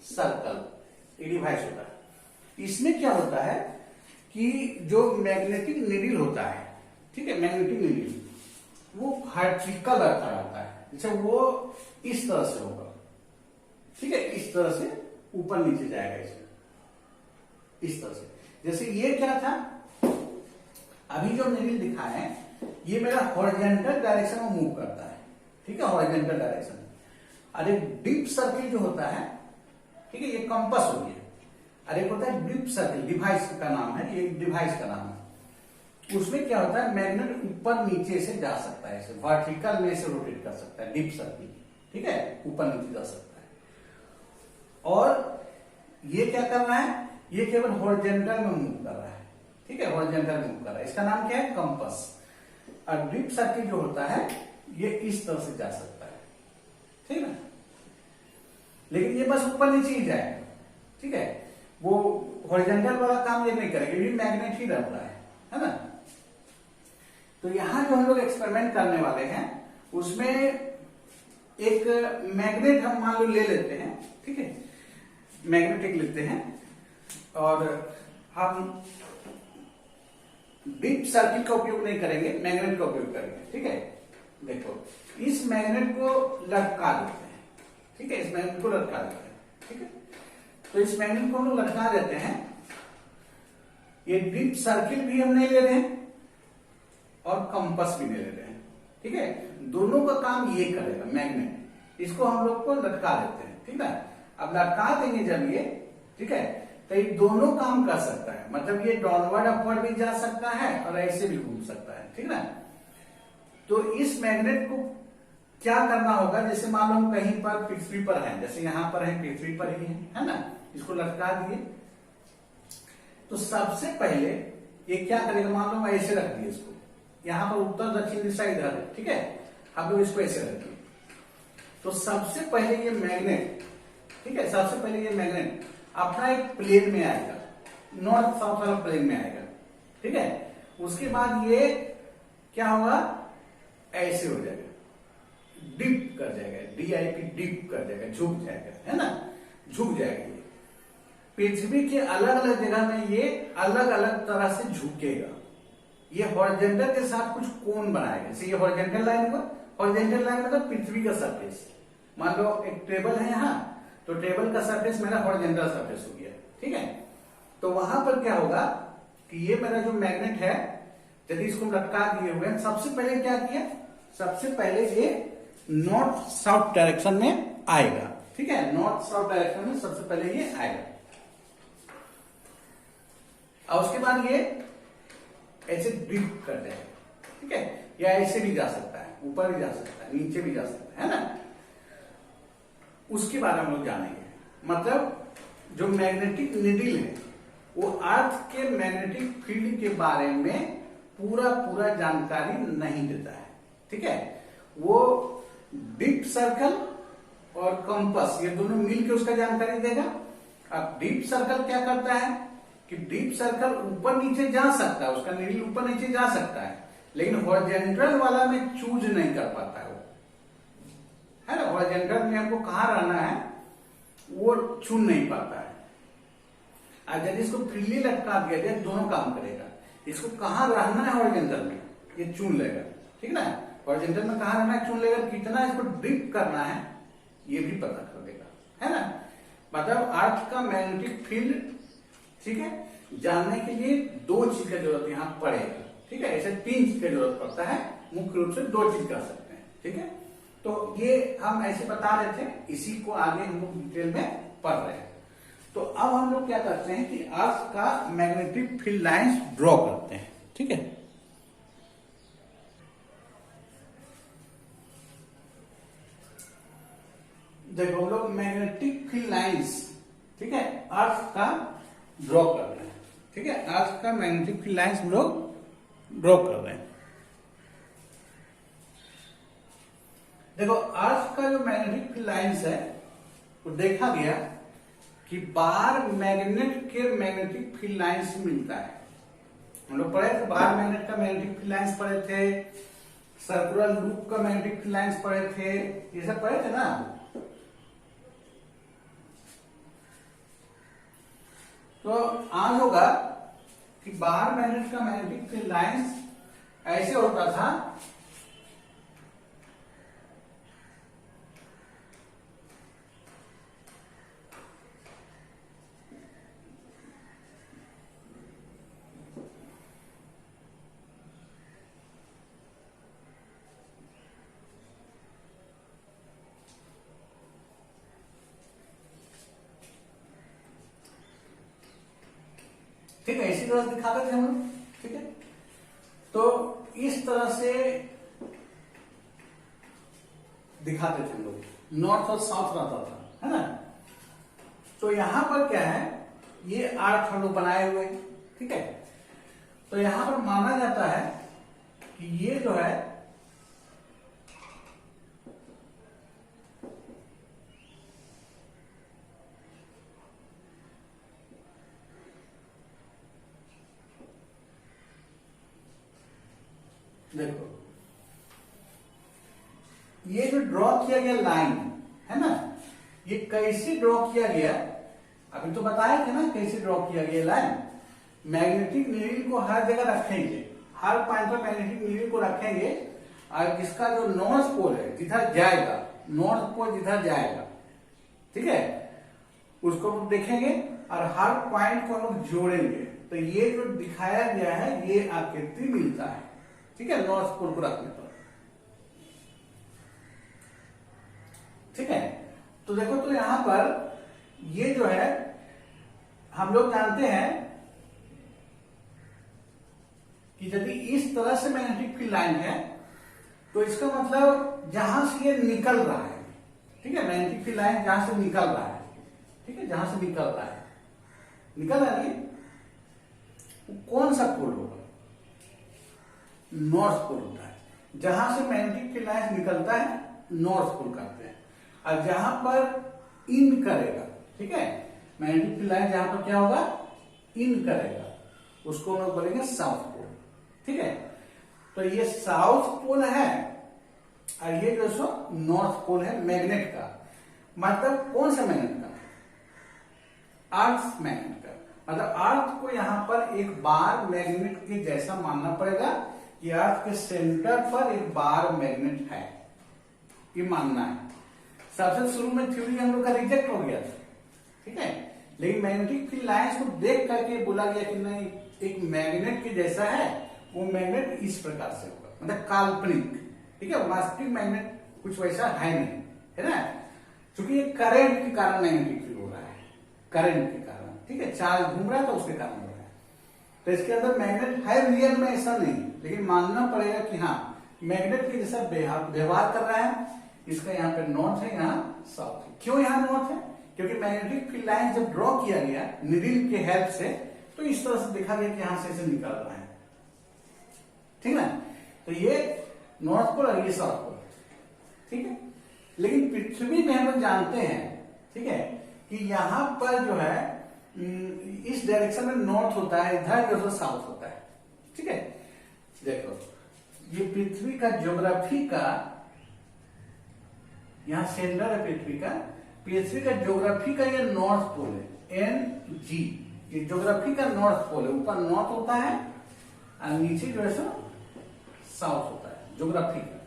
सर्कल, एक डिवाइस होता है। इसमें क्या होता है कि जो मैग्नेटिक नीडल होता है, ठीक है, मैग्नेटिक नीडल वो वर्टिकल रखा रहता है, जैसे वो इस तरह से होगा, ठीक है, इस तरह से ऊपर नीचे जाएगा, इसमें इस तरह से। जैसे ये क्या था, अभी जो नीडल दिखा है ये मेरा हॉरिजॉन्टल डायरेक्शन में मूव करता है, ठीक है, हॉरिजॉन्टल डायरेक्शन। और एक डीप सर्किल जो होता है, ठीक है, ये कंपास हो गया। और एक होता है डीप सर्किल, डिवाइस का नाम है, ये डिवाइस का नाम है। उसमें क्या होता है, मैग्नेट ऊपर नीचे से जा सकता है, वर्टिकल में से रोटेट कर सकता है, डीप सर्किल, ठीक है, ऊपर नीचे जा सकता है। और ये क्या कर रहा है, ये केवल हॉरिजॉन्टल में मूव कर रहा है, ठीक है, हॉरिजॉन्टल में मूव कर रहा है, इसका नाम क्या है, कंपास। और डीप सर्किल जो होता है ये इस तरह से जा सकता है, ठीक है, लेकिन ये बस ऊपर नीचे ही जाएगा, ठीक है। वो हॉरिजॉन्टल वाला काम ये नहीं करेगा, ये मैग्नेट ही रहता है ना। तो यहां जो हम लोग एक्सपेरिमेंट करने वाले हैं उसमें एक मैग्नेट हम मान लो ले लेते हैं, ठीक है, मैग्नेटिक लेते हैं, और हम डीप सर्किल का उपयोग नहीं करेंगे, मैग्नेट का उपयोग करेंगे, ठीक है। देखो इस मैग्नेट को लटका देते हैं, ठीक है, इस मैग्नेट को लटका देते हैं, ठीक है। तो इस मैग्नेट को हम लोग लटका देते हैं, ये डीप सर्किल भी हम नहीं ले रहे हैं और कंपास भी नहीं ले रहे हैं, ठीक है। दोनों का काम ये करेगा मैग्नेट, इसको हम लोग को लटका देते हैं, ठीक है। अब लटका देंगे जब ये, ठीक है, तो ये दोनों काम कर सकता है, मतलब ये डाउनवर्ड अपवर्ड भी जा सकता है और ऐसे भी घूम सकता है, ठीक ना। तो इस मैग्नेट को क्या करना होगा, जैसे मान लो हम कहीं पर पृथ्वी पर हैं, जैसे यहां पर है, पृथ्वी पर ही है ना, इसको लटका दिए। तो सबसे पहले ये क्या करेगा, मान लो मैं ऐसे रख दिए इसको, यहां पर उत्तर दक्षिण दिशा इधर है, ठीक है, हम लोग इसको ऐसे रखिए। तो सबसे पहले ये मैग्नेट, ठीक है, सबसे पहले ये मैग्नेट अपना एक प्लेन में आएगा, नॉर्थ साउथ वाला प्लेन में आएगा, ठीक है। उसके बाद ये क्या होगा, ऐसे हो जाएगा, डिप कर जाएगा, DIP डिप कर जाएगा, झुक जाएगा, है ना, झुक जाएगा। ये पृथ्वी के अलग अलग जगह में ये अलग अलग तरह से झुकेगा। ये हॉरिजॉन्टल के साथ कुछ कोण बनाएगा, जैसे ये हॉरिजॉन्टल लाइन हुआ, हॉरिजॉन्टल लाइन मतलब पृथ्वी का सरफेस। मान लो एक टेबल है यहाँ, तो टेबल का सरफेस मेरा हॉरिजॉन्टल सरफेस हो गया, ठीक है। तो वहां पर क्या होगा कि ये मेरा जो मैग्नेट है, यदि इसको लटका दिए हुए, सबसे पहले क्या किया, सबसे पहले ये नॉर्थ साउथ डायरेक्शन में आएगा, ठीक है। नॉर्थ साउथ डायरेक्शन में सबसे पहले ये आएगा, और उसके बाद ये ऐसे ड्रिप कर जाएगा, ठीक है। या ऐसे भी जा सकता है, ऊपर भी जा सकता है, नीचे भी जा सकता है ना। उसके बारे में हम लोग जानेंगे। मतलब जो मैग्नेटिक नीडल है वो अर्थ के मैग्नेटिक फील्ड के बारे में पूरा जानकारी नहीं देता है, ठीक है। वो डीप सर्कल और कंपास ये दोनों मिलकर उसका जानकारी देगा। अब डीप सर्कल क्या करता है कि डीप सर्कल ऊपर नीचे जा सकता है, उसका नीडल ऊपर नीचे जा सकता है, लेकिन हॉरिजॉन्टल वाला में चूज नहीं कर पाता है वो, है ना। हॉरिजॉन्टल में हमको कहाँ रहना है वो चुन नहीं पाता है। आज यदि इसको फ्रीली लटका दिया जाए, दोनों काम करेगा। इसको कहाँ रहना है हॉरिजॉन्टल में ये चुन लेगा, ठीक ना। हॉरिजॉन्टल में कहाँ रहना है चुन लेगा, कितना इसको डिप करना है ये भी पता कर देगा, है ना। मतलब अर्थ का मैग्नेटिक फील्ड, ठीक है, जानने के लिए दो चीज का जरूरत यहाँ पड़ेगा, ठीक है। ऐसे तीन चीज का जरूरत पड़ता है, मुख्य रूप से दो चीज कर सकते हैं, ठीक है। तो ये हम ऐसे बता रहे थे, इसी को आगे हम लोग डिटेल में पढ़ रहे हैं। तो अब हम लोग क्या करते हैं कि अर्थ का मैग्नेटिक फील्ड लाइंस ड्रॉ करते हैं, ठीक है। देखो हम लोग मैग्नेटिक फील्ड लाइंस, ठीक है, अर्थ का ड्रॉ कर रहे हैं, ठीक है। अर्थ का मैग्नेटिक फील्ड लाइंस हम लोग ड्रॉ कर रहे हैं। देखो अर्थ का जो मैग्नेटिक फील्ड लाइंस है वो देखा गया कि बार मैग्नेट के मैग्नेटिक फील्ड लाइंस मिलता है। हम लोग पढ़े थे, बार मैग्नेट का मैग्नेटिक फील्ड लाइंस पढ़े थे, सर्कुलर लूप का मैग्नेटिक फील्ड लाइंस पढ़े थे, ये सब पढ़े थे ना। तो आज होगा कि बार मैग्नेट का मैग्नेटिक फील्ड लाइंस ऐसे होता था, ठीक है, इसी तरह दिखाते थे हम लोग, ठीक है। तो इस तरह से दिखाते थे हम लोग, नॉर्थ और साउथ रहता था, है ना। तो यहां पर क्या है, ये आर्क हम लोग बनाए हुए, ठीक है। तो यहां पर माना जाता है कि ये जो है देखो ये जो ड्रॉ किया गया लाइन है ना, ये कैसे ड्रॉ किया गया, अभी तो बताया थे ना कैसे ड्रॉ किया गया लाइन। मैग्नेटिक नीडल को हर जगह रखेंगे, हर पॉइंट पर मैग्नेटिक नीडल को रखेंगे, और इसका जो नॉर्थ पोल है जिधर जाएगा, नॉर्थ पोल जिधर जाएगा, ठीक है, उसको हम देखेंगे और हर पॉइंट को हम जोड़ेंगे। तो ये जो दिखाया गया है ये आकृति मिलता है, ठीक है, नॉर्थ पोल को रखने पर, ठीक है। तो देखो, तो यहां पर ये जो है हम लोग जानते हैं कि यदि इस तरह से मैग्नेटिक फील्ड लाइन है तो इसका मतलब जहां से ये निकल रहा है, ठीक है, मैग्नेटिक फील्ड लाइन जहां से निकल रहा है, ठीक है, जहां से निकल रहा है, निकल रहा है, कौन सा पोल होगा, नॉर्थ पोल होता है। जहां से मैग्नेटिक फील्ड लाइन निकलता है नॉर्थ पोल कहते हैं, और जहां पर इन करेगा, ठीक है, मैग्नेटिक फील्ड लाइन जहां पर क्या होगा, इन करेगा, उसको हम लोग बोलेंगे साउथ पोल। ठीक है, तो ये साउथ पोल है और ये जो सो नॉर्थ पोल है मैग्नेट का। मतलब कौन सा मैग्नेट का? अर्थ मैग्नेट का। मतलब अर्थ को यहां पर एक बार मैग्नेट के जैसा मानना पड़ेगा कि अर्थ के सेंटर पर एक बार मैग्नेट है, ये मानना है। सबसे शुरू में थ्योरी हम लोग का रिजेक्ट हो गया था, ठीक है, लेकिन मैग्नेटिक फील्ड लाइंस को देख करके बोला गया कि नहीं, एक मैग्नेट के जैसा है, वो मैग्नेट इस प्रकार से होगा, मतलब काल्पनिक। ठीक है, वास्तविक मैग्नेट कुछ वैसा है नहीं, है ना, क्योंकि ये करंट के कारण मैग्नेटिक फील्ड हो रहा है, करंट के कारण। ठीक है, चार्ज घूम रहा है तो उसके कारण हो रहा है। तो इसके अंदर मैग्नेट है, रियल में ऐसा नहीं, लेकिन मानना पड़ेगा कि हाँ मैग्नेट के जैसा व्यवहार कर रहा है। इसका यहाँ पे नॉर्थ है, यहाँ साउथ है। क्यों यहाँ नॉर्थ है? क्योंकि मैग्नेटिक फील्ड लाइन जब ड्रॉ किया गया नीडल के हेल्प से, तो इस तरह से देखा गया कि यहां से ऐसे निकल रहा है। ठीक है, तो ये नॉर्थ पोल और ये साउथ पोल। ठीक है, लेकिन पृथ्वी में हम लोग जानते हैं, ठीक है, कि यहां पर जो है इस डायरेक्शन में नॉर्थ होता है, इधर जो साउथ होता है। ठीक है, देखो ये पृथ्वी का ज्योग्राफी का, यहां सेंटर है पृथ्वी का, पृथ्वी का ज्योग्राफी का ये नॉर्थ पोल है, NG, ये ज्योग्राफी का नॉर्थ पोल है। ऊपर नॉर्थ होता है और नीचे जो है सो साउथ होता है, ज्योग्राफी का,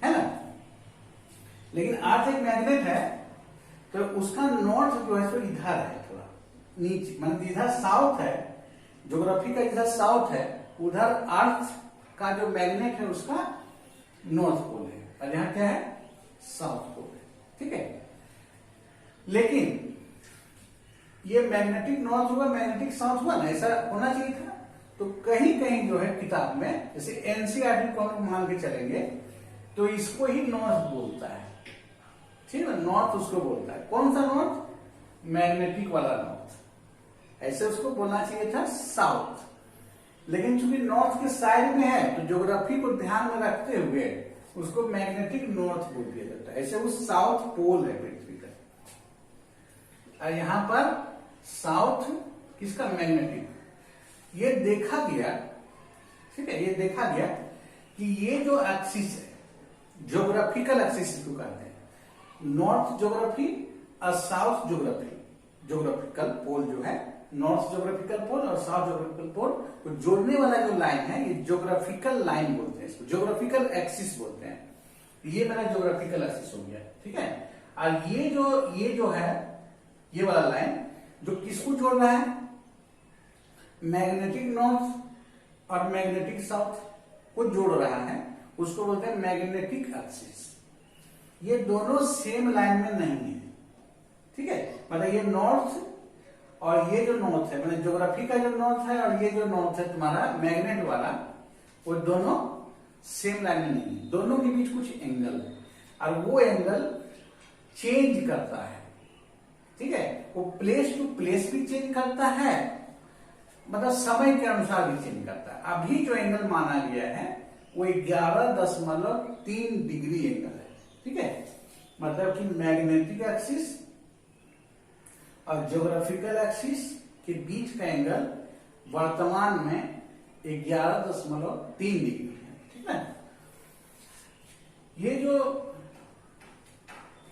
है ना। लेकिन अर्थ एक मैग्नेट है, तो उसका नॉर्थ जो है सो इधर है, थोड़ा नीचे, मतलब इधर साउथ है, ज्योग्राफी का इधर साउथ है, उधर अर्थ का जो मैग्नेट है उसका नॉर्थ पोल है, और यहां क्या है? साउथ पोल है। ठीक है, लेकिन ये मैग्नेटिक नॉर्थ हुआ, मैग्नेटिक साउथ हुआ ना, ऐसा होना चाहिए था। तो कहीं कहीं जो है किताब में, जैसे एनसीईआरटी को हम मान के चलेंगे, तो इसको ही नॉर्थ बोलता है। ठीक है, नॉर्थ उसको बोलता है। कौन सा नॉर्थ? मैग्नेटिक वाला नॉर्थ। ऐसे उसको बोलना चाहिए था साउथ, लेकिन चूंकि नॉर्थ के साइड में है, तो ज्योग्राफी को ध्यान में रखते हुए उसको मैग्नेटिक नॉर्थ बोल दिया जाता है। ऐसे वो साउथ पोल है पृथ्वी का, और यहां पर साउथ किसका? मैग्नेटिक। ये देखा गया, ठीक है, ये देखा गया कि ये जो एक्सिस है, ज्योग्राफिकल एक्सिस इसको कहते हैं, नॉर्थ ज्योग्राफी और साउथ ज्योग्राफी, ज्योग्राफिकल पोल जो है, नॉर्थ ज्योग्राफिकल पोल और साउथ ज्योग्राफिकल पोल को जोड़ने वाला जो लाइन है, ये ज्योग्राफिकल लाइन बोलते हैं, इसको ज्योग्राफिकल एक्सिस बोलते हैं। ये मेरा ज्योग्राफिकल एक्सिस हो गया। ठीक है, और ये जो है, ये वाला लाइन जो किसको जोड़ रहा है? मैग्नेटिक नॉर्थ और मैग्नेटिक साउथ को जोड़ रहा है, उसको बोलते हैं मैग्नेटिक एक्सिस। ये दोनों सेम लाइन में नहीं है। ठीक है, मतलब ये नॉर्थ और ये जो नॉर्थ है, मतलब ज्योग्राफी का जो नॉर्थ है और ये जो नॉर्थ है तुम्हारा मैग्नेट वाला, वो दोनों सेम लाइन में नहीं है। दोनों के बीच कुछ एंगल है, और वो एंगल चेंज करता है। ठीक है, वो प्लेस टू प्लेस भी चेंज करता है, मतलब समय के अनुसार भी चेंज करता है। अभी जो एंगल माना गया है वो 11.3 डिग्री एंगल है। ठीक है, मतलब कि मैग्नेटिक एक्सिस और ज्योग्राफिकल एक्सिस के बीच का एंगल वर्तमान में 11.3 डिग्री है। ठीक है, ये जो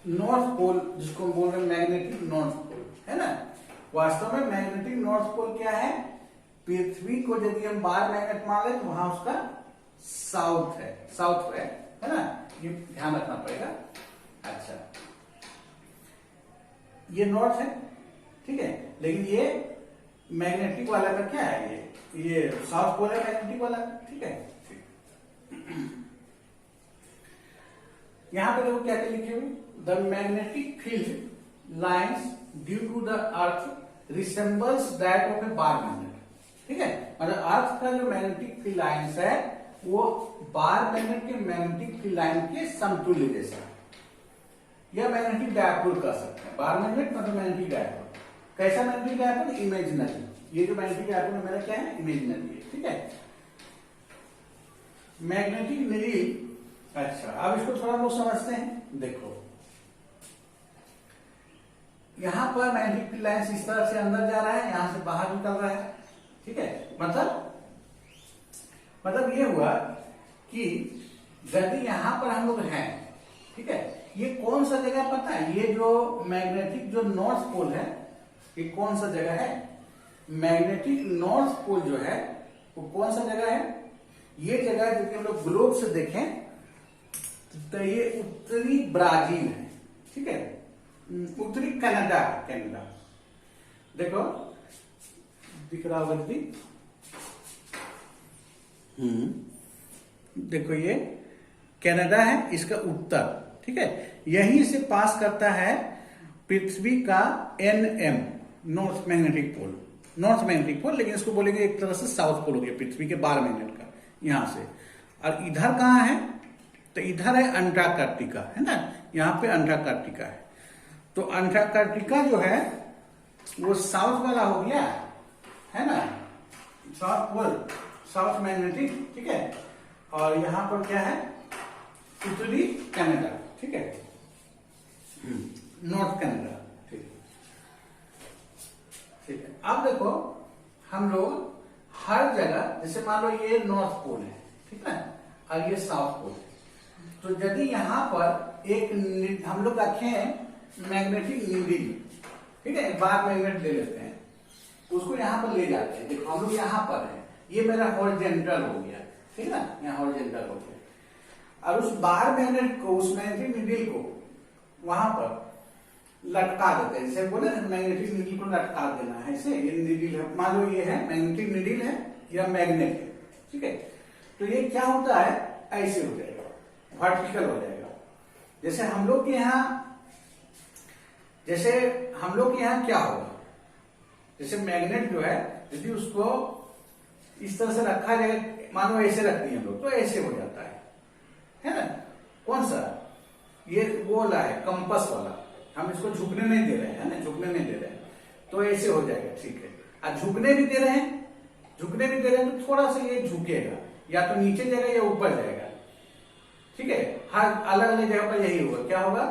नॉर्थ पोल जिसको हम बोल रहे हैं मैग्नेटिक नॉर्थ पोल, है ना, वास्तव में मैग्नेटिक नॉर्थ पोल क्या है? पृथ्वी को यदि हम बार मैग्नेट मान ले तो वहां उसका साउथ है, साउथ है ना, ये ध्यान रखना पड़ेगा। अच्छा, ये नॉर्थ है, ठीक है, लेकिन ये मैग्नेटिक वाला का क्या है? ये साउथ पोल है मैग्नेटिक वाला। ठीक है, यहां पे देखो क्या क्या लिखे हुए, the magnetic field lines due to the earth resembles that of a bar magnet. ठीक है, मतलब अर्थ का जो मैग्नेटिक फील्ड लाइन्स है वो बार मैग्नेट के मैग्नेटिक फील्ड लाइन के समतुल्य जैसा है, या मैग्नेटिक डायपोल कह सकते हैं। बार मैग्नेट मतलब मैग्नेटिक डायपोल। कैसा मैग्नेटिक डायपोल? इमेजिनरी। ये जो मैग्नेटिक डायपोल है मेरा क्या है? इमेजिनरी है। ठीक है, मैग्नेटिक नीडल। अच्छा, अब इसको थोड़ा बहुत समझते हैं। देखो, यहाँ पर मैग्नेटिक फील्ड लाइंस इस तरफ से अंदर जा रहा है, यहाँ से बाहर निकल रहा है। ठीक है, मतलब ये हुआ कि यदि यहाँ पर हम लोग हैं, ठीक है, ये कौन सा जगह पता है? ये जो मैग्नेटिक जो नॉर्थ पोल है, ये कौन सा जगह है? मैग्नेटिक नॉर्थ पोल जो है वो कौन सा जगह है? ये जगह जो कि हम लोग ग्लोब से देखें तो ये उत्तरी ब्राजील है। ठीक है, उत्तरी कनाडा, देखो दिख रहा होगा दीदी। देखो ये कनाडा है, इसका उत्तर। ठीक है, यहीं से पास करता है पृथ्वी का NM, नॉर्थ मैग्नेटिक पोल, लेकिन इसको बोलेंगे एक तरह से साउथ पोल हो गया पृथ्वी के 12 मैग्नेट का, यहां से। और इधर कहां है? तो इधर है अंटार्कटिका, है ना, यहाँ पे अंटार्कटिका है। तो अंटार्कटिका जो है वो साउथ वाला हो गया, है ना, साउथ पोल, साउथ मैग्नेटिक। ठीक है, और यहां पर क्या है? उत्तरी कनाडा। ठीक है, नॉर्थ कनाडा। ठीक है, अब देखो हम लोग हर जगह, जैसे मान लो ये नॉर्थ पोल है, ठीक है, और ये साउथ पोल है। तो यदि यहाँ पर एक हम लोग रखें मैग्नेटिक नीडल, ठीक है, एक बार मैग्नेट ले लेते हैं, उसको यहाँ पर ले जाते हैं। देखो हम लोग यहाँ पर है, ये मेरा हॉरिजॉन्टल हो गया, ठीक है ना, यहाँ हॉरिजॉन्टल हो गया। और उस बार मैग्नेट को, उस मैग्नेटिक नीडल को वहां पर लटका देते हैं। जैसे बोले मैग्नेटिक नीडल को लटका देना है, ऐसे। ये नीडल है, मान लो ये है मैग्नेटिक नीडल है या मैग्नेट है, ठीक है। तो ये क्या होता है? ऐसे हो जाएगा, वर्टिकल हो जाएगा। जैसे हम लोग के यहाँ क्या होगा? जैसे मैग्नेट जो है, यदि उसको इस तरह से रखा जाए, मानो ऐसे रख दिए हम लोग, तो ऐसे हो जाता है ना। कौन सा? ये वो वाला है, कंपास वाला। हम इसको झुकने नहीं दे रहे हैं, है ना, झुकने नहीं दे रहे हैं, तो ऐसे हो जाएगा। ठीक है, और झुकने भी दे रहे हैं तो थोड़ा सा ये झुकेगा, या तो नीचे जाएगा या ऊपर जाएगा। ठीक है, हर अलग अलग जगह पर यही होगा। क्या होगा?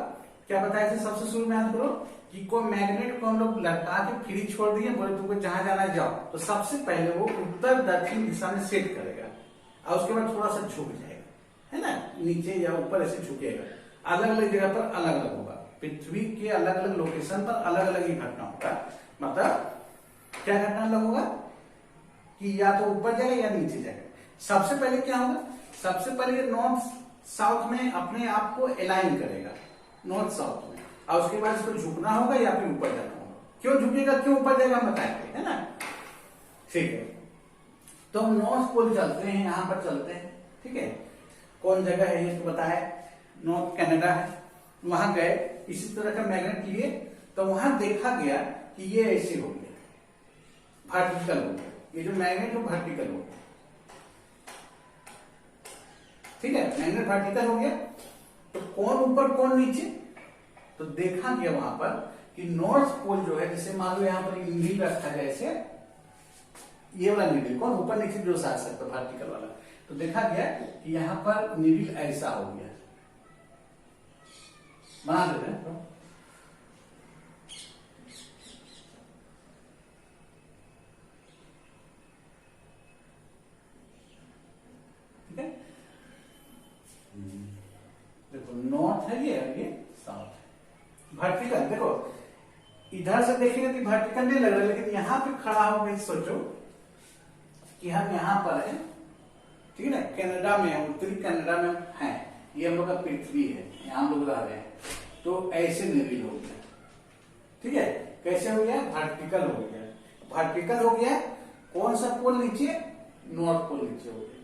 क्या बताया था सबसे शुरू में? याद करो कि कोई मैग्नेट को हम लोग लटका के फ्री छोड़ दिए, बोले तुमको जहां जाना है जाओ, तो सबसे पहले वो उत्तर दक्षिण दिशा में सेट करेगा, और उसके बाद थोड़ा सा झुक जाएगा, है ना, नीचे या ऊपर ऐसे झुकेगा। अलग अलग जगह पर अलग अलग होगा, पृथ्वी के अलग अलग लोकेशन पर अलग अलग ही घटना होगा। मतलब क्या घटना अलग होगा कि या तो ऊपर जाएगा या नीचे जाएगा। सबसे पहले क्या होगा? सबसे पहले नॉर्थ साउथ में अपने आप को अलाइन करेगा, नॉर्थ साउथ में, और उसके बाद इसको झुकना होगा या फिर ऊपर जाना होगा। क्यों झुकेगा, क्यों ऊपर जाएगा, हम बताएंगे, है ना। ठीक है, तो हम नॉर्थ पोल चलते हैं, यहां पर चलते हैं। ठीक है, कौन जगह है ये तो बताया, नॉर्थ कनाडा है। वहां गए, इसी तरह का मैग्नेट लिए, तो वहां देखा गया कि ये ऐसे हो गया, वर्टिकल हो गया। ये जो मैग्नेट है वर्टिकल हो गया। ठीक है, मैग्नेट वर्टिकल हो गया, तो कौन ऊपर कौन नीचे? तो देखा गया वहां पर कि नॉर्थ पोल जो है, जैसे मान लो यहां पर नीडल रखा जाए, ऐसे ये वाला नीडल कौन ऊपर नीचे जो साथ सकता वर्टिकल वाला, तो देखा गया कि यहां पर नीडल ऐसा हो गया। बना देते हैं ठीक है। देखो नॉर्थ है ये साउथ है। वर्टिकल देखो, इधर से देखेंगे तो वर्टिकल नहीं लग रहा, लेकिन यहां पे खड़ा हो गई, सोचो कि हम यहां पर हैं, ठीक है ना, कनाडा में है, उत्तरी कनाडा में है, ये हम लोग का पृथ्वी है, यहां हम लोग रह रहे हैं। तो ऐसे निविल हो गया। ठीक है, कैसे हो गया? वर्टिकल हो गया। वर्टिकल हो गया, कौन सा पोल नीचे? नॉर्थ पोल नीचे हो गया,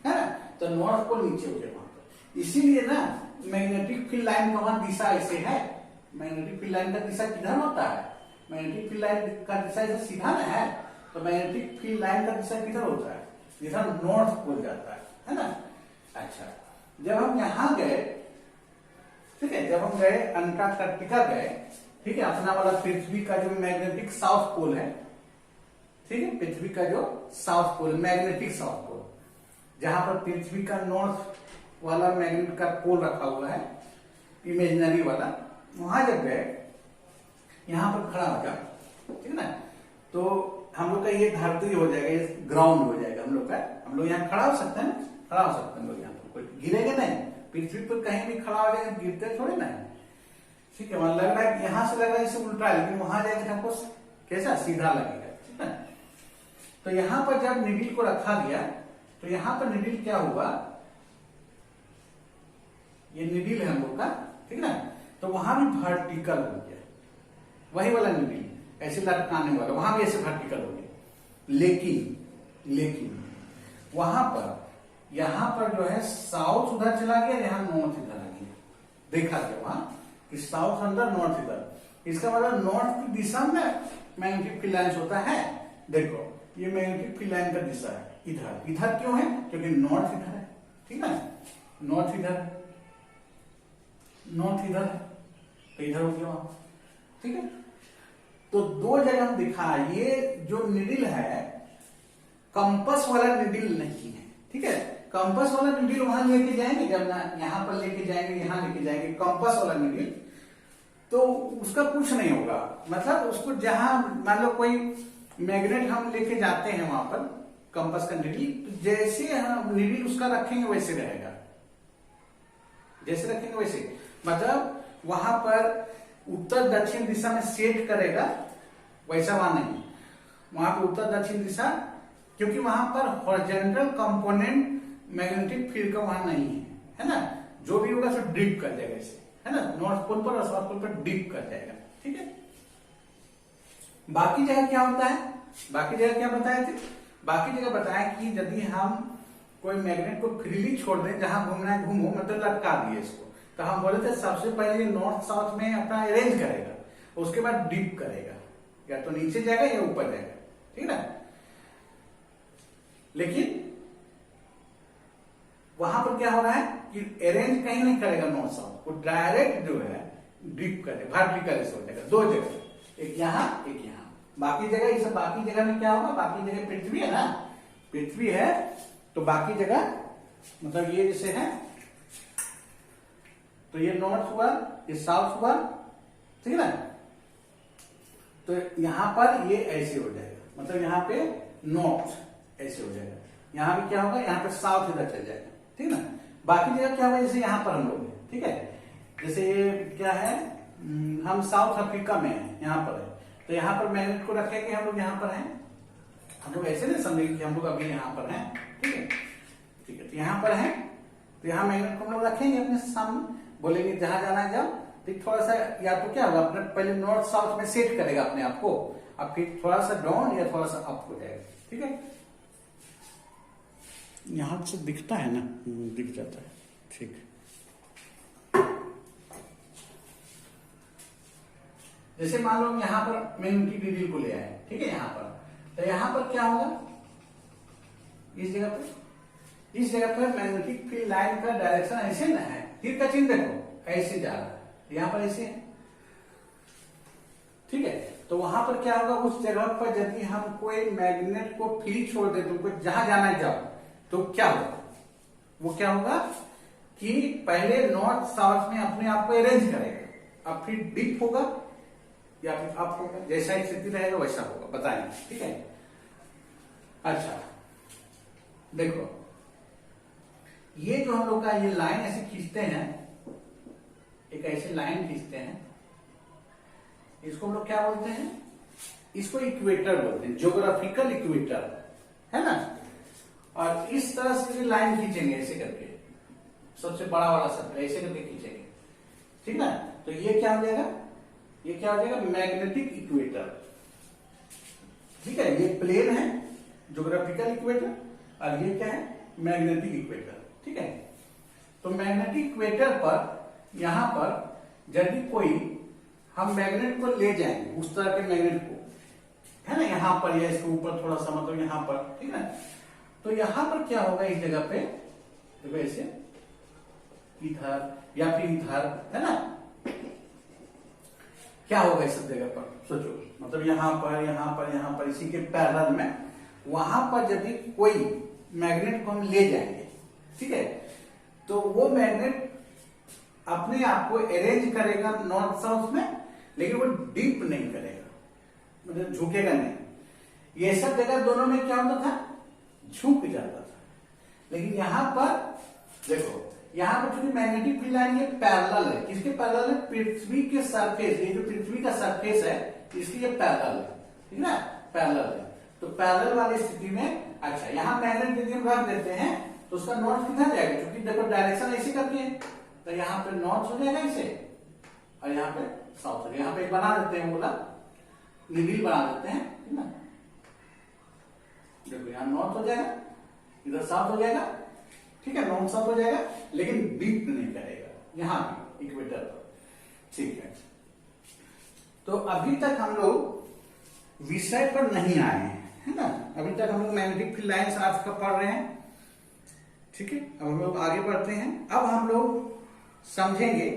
है ना। तो नॉर्थ पोल नीचे हो गया वहां पर। इसीलिए ना मैग्नेटिक फील्ड लाइन का वहां दिशा ऐसे है। मैग्नेटिक फील्ड लाइन का दिशा किधर होता है? मैग्नेटिक फील्ड लाइन का दिशा ऐसे सीधा ना है, तो मैग्नेटिक फील्ड लाइन का दिशा किधर होता है? इधर नॉर्थ पोल जाता है ना। अच्छा, जब हम यहां गए, ठीक है, जब हम गए अंटार्कटिका गए, ठीक है, अपना वाला पृथ्वी का जो मैग्नेटिक साउथ पोल है, ठीक है, पृथ्वी का जो south pole, magnetic south pole, जहां पर पृथ्वी का नॉर्थ वाला मैग्नेट का पोल रखा हुआ है, इमेजिनरी वाला, वहां जब गए यहाँ पर खड़ा हो जाओ, ठीक है ना, तो हम लोग का ये धरती हो जाएगा, ये ग्राउंड हो जाएगा हम लोग का। हम लोग यहाँ खड़ा हो सकते हैं, खड़ा हो सकते हैं हम लोग यहाँ पर, कोई गिरेगा नहीं। पृथ्वी पर कहीं भी खड़ा हो जाएगा, गिरते थोड़े ना है, ठीक है। वहां लग रहा है यहाँ से लग रहा है इसे उल्टा है, लेकिन वहां जाएंगे तो हमको कैसा सीधा लगेगा, ठीक है। तो यहाँ पर जब निडिल को रखा गया तो यहाँ पर निडिल क्या हुआ, ये निडिल है हम लोग का, ठीक है ना, तो वहां भी वर्टिकल हो गया, वही वाला निडिल ऐसे लटकाने वाला, वहां भी ऐसे वर्टिकल हो गया। लेकिन वहां पर यहाँ पर जो है साउथ उधर चला गया, यहाँ नॉर्थ इधर आ गया, देखा गया वहां कि साउथ अंदर नॉर्थ इधर। इसका मतलब नॉर्थ की दिशा में मैग्नेटिक फील्ड लाइंस होता है। देखो ये मैग्नेटिक फील्ड लाइन का दिशा है, इधर क्यों है, क्योंकि नॉर्थ इधर है, ठीक है, नॉर्थ इधर है, तो इधर हो गया वहां, ठीक है। तो दो जगह हम दिखा, ये जो निडिल है कंपास वाला निडिल नहीं है, ठीक है। कंपास वाला निडिल वहां लेके जाएंगे, जब ना यहाँ पर लेके जाएंगे, यहाँ लेके जाएंगे कंपास वाला निडिल, तो उसका कुछ नहीं होगा। मतलब उसको जहां मान लो कोई मैग्नेट हम लेके जाते हैं वहां पर कंपास का निडिल, तो जैसे हम निडिल उसका रखेंगे वैसे रहेगा, जैसे रखेंगे वैसे। मतलब वहां पर उत्तर दक्षिण दिशा में सेट करेगा, वैसा वहां नहीं, वहां पर उत्तर दक्षिण दिशा, क्योंकि वहां पर हॉरिजॉन्टल कंपोनेंट मैग्नेटिक फील्ड का वहां नहीं है ना। जो भी होगा सब डिप कर जाएगा इसे, है ना, नॉर्थ पोल पर और साउथ पोल पर डिप कर जाएगा, ठीक है। बाकी जगह क्या होता है, बाकी जगह क्या बताए थे, बाकी जगह बताया कि यदि हम कोई मैग्नेट को फ्रीली छोड़ दें, जहां घूमना है घूमो, मतलब लटका दिए इसको, तो हम बोले थे सबसे पहले नॉर्थ साउथ में अपना अरेंज करेगा, उसके बाद डिप करेगा, या तो नीचे जाएगा या ऊपर जाएगा, ठीक है ना। लेकिन वहां पर क्या हो रहा है कि अरेंज कहीं नहीं करेगा नॉर्थ साउथ, वो डायरेक्ट जो है डिप करेगा, वर्टिकल हो जाएगा, दो जगह, एक यहाँ एक यहाँ। बाकी जगह, ये सब बाकी जगह में क्या होगा, बाकी जगह पृथ्वी है ना, पृथ्वी है, तो बाकी जगह मतलब ये जैसे है, तो ये नॉर्थ हुआ, ये साउथ हुआ, ठीक है ना। तो यहां पर ये ऐसे हो जाएगा, मतलब यहाँ पे नॉर्थ ऐसे हो जाएगा, यहां पे क्या होगा, यहाँ पे साउथ इधर चल जाएगा, ठीक है ना। बाकी जगह क्या होगा, जैसे यहाँ पर हम लोग हैं, ठीक है, जैसे ये क्या है, हम साउथ अफ्रीका में हैं, यहाँ पर है, तो यहाँ पर मैग्नेट को रखेंगे, हम लोग यहाँ पर हैं, हम लोग ऐसे नहीं समझेंगे कि हम लोग अभी यहाँ पर हैं, ठीक है, ठीक है। तो यहाँ पर है, तो यहाँ मैग्नेट को हम लोग रखेंगे अपने सामने, बोलेंगे जहां जाना है जाओ, तो थोड़ा सा या तो क्या होगा, अपने पहले नॉर्थ साउथ में सेट करेगा अपने आप को, अब फिर थोड़ा सा डाउन या थोड़ा सा अप हो जाएगा, ठीक है। यहां से दिखता है ना, दिख जाता है, ठीक। जैसे मान लो यहाँ पर मैग्नेटिक निडिल को ले आए, ठीक है, यहाँ पर, तो यहाँ पर क्या होगा, इस जगह पर मैग्नेटिक फील्ड लाइन का डायरेक्शन ऐसे ना है, तीर का चिन्ह देखो ऐसे जा रहा है, यहाँ पर ऐसे है, ठीक है। तो वहां पर क्या होगा, उस जगह पर यदि हम कोई मैग्नेट को फ्री छोड़ दे, तुमको जहां जाना है जाओ, तो क्या होगा, वो क्या होगा कि पहले नॉर्थ साउथ में अपने आप को अरेंज करेगा, अब फिर डिप होगा या फिर अप होगा, जैसा स्थिति रहेगा वैसा होगा, बताएंगे, ठीक है। अच्छा देखो, ये जो हम लोग का ये लाइन ऐसे खींचते हैं, एक ऐसी लाइन खींचते हैं, इसको हम लोग क्या बोलते हैं, इसको इक्वेटर बोलते हैं, ज्योग्राफिकल इक्वेटर, है ना। और इस तरह से लाइन खींचेंगे ऐसे करके, सबसे बड़ा वाला सर्कल ऐसे करके खींचेंगे, ठीक ना। तो ये क्या हो जाएगा, ये क्या हो जाएगा, मैग्नेटिक इक्वेटर, ठीक है। ये प्लेन है ज्योग्राफिकल इक्वेटर, और ये क्या है, मैग्नेटिक इक्वेटर, ठीक है। तो मैग्नेटिक इक्वेटर पर यहां पर यदि कोई हम मैग्नेट को ले जाएंगे, उस तरह के मैग्नेट को, है ना, यहां पर या इसके ऊपर थोड़ा सा, मतलब यहां पर, ठीक है। तो यहां पर क्या होगा, इस जगह पे देखो ऐसे इधर या फिर इधर, है ना, क्या होगा इस जगह पर, सोचो, मतलब यहां पर यहां पर यहां पर इसी के पैरेलल में, वहां पर यदि कोई मैग्नेट को हम ले जाएंगे, ठीक है, तो वो मैग्नेट अपने आप को अरेंज करेगा नॉर्थ साउथ में, लेकिन वो डिप नहीं करेगा, मतलब झुकेगा नहीं। ये सब जगह दोनों में क्या होता था, झुक जाता था। लेकिन यहां पर देखो, यहां पर चूंकि मैग्नेटिक फील्ड लाइन ये पैरेलल है, किसके पैरेलल है, पृथ्वी के सरफेस, ये जो पृथ्वी का सरफेस है इसकी ये पैरेलल है, ठीक है ना, पैरेलल है। तो पैरेलल वाली स्थिति में अच्छा यहां मैग्नेट यदि हम रख देते हैं तो उसका नॉर्थ कितना जाएगा, क्योंकि देखो डायरेक्शन ऐसे करती है, तो यहाँ पे नॉर्थ हो जाएगा इसे और यहाँ पे साउथ हो जाएगा। यहाँ पे बना देते हैं, बोला निडिल बना देते हैं, ठीक ना, देखो यहाँ नॉर्थ हो जाएगा, इधर साउथ हो जाएगा, ठीक है, नॉर्थ साउथ हो जाएगा, लेकिन डीप नहीं करेगा यहाँ भी इक्वेटर पर, ठीक है। तो अभी तक हम लोग विषय पर नहीं आए हैं, है ना, अभी तक हम लोग मैग्नेटिक फील्ड लाइंस आज का पढ़ रहे हैं, ठीक है। अब हम लोग आगे बढ़ते हैं। अब हम लोग समझेंगे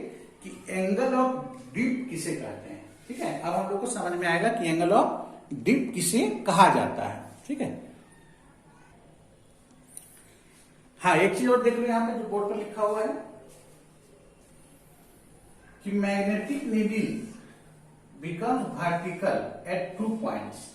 कि एंगल ऑफ डिप किसे कहते हैं, ठीक है। अब हम लोग को समझ में आएगा कि एंगल ऑफ डिप किसे कहा जाता है, ठीक है। हाँ, एक चीज और देख लो, यहां पे जो बोर्ड पर लिखा हुआ है कि magnetic needle becomes vertical eight 2 points.